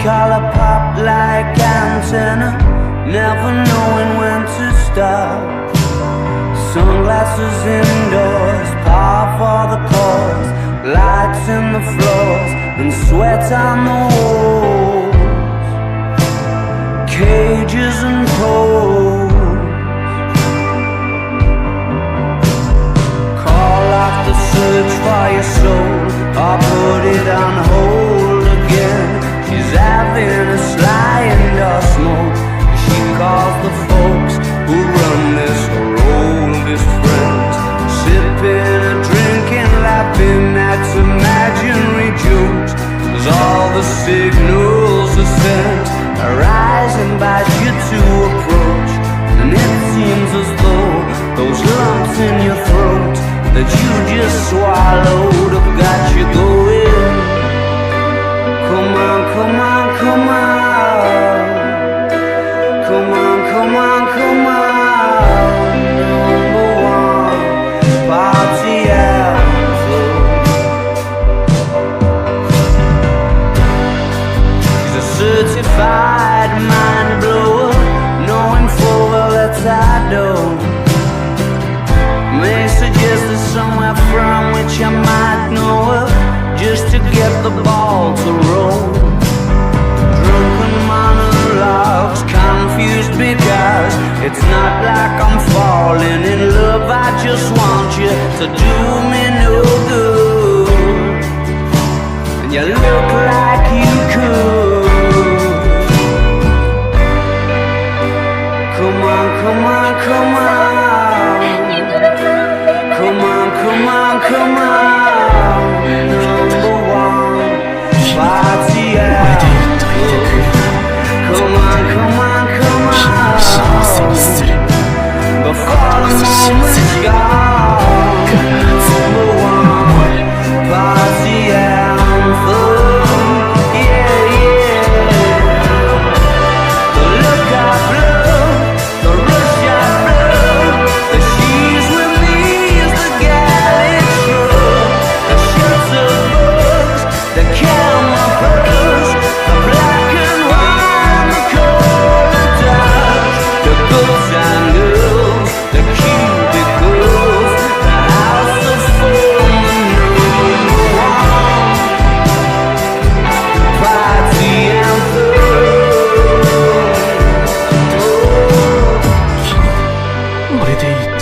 color pop like antenna, never knowing when to stop. Sunglasses indoors, par for the cause, lights in the floors and sweat on the walls, cages and poles. Call out the search for your soul, or put it on hold again. She's having a sly indoor smoke. She calls the folks who run this, her oldest friends, sipping and drinking, laughing at imaginary jokes. As all the signals are sent, her eyes invite you to approach, and it seems as though those lumps in your throat that you just swallowed have got you going. Come on, come on, come on. Come on, come on, come on. Number one, Party Anthem. She's a certified mind blower, knowing full well that I don't. May suggest there's somewhere from which I might know her, just to get the ball to roll. Drunken monologues, confused because it's not like I'm falling in love. I just want you to do me no good, and you look like you could. Come on, come on, come on. Come on, come on, come on. Number one, Party Anthem. Come on, come on, come on. Before the moment's gone. Number one, Party Anthem. Yeah, yeah. The look I blow, the rush I blow, the she's with me is the gallant shrug, the shirts of bugs, the camera purse, the black and white, the color dots, the girls and girls, the cubicles, the house of fun, number one, Party Anthem. Oh. これでいい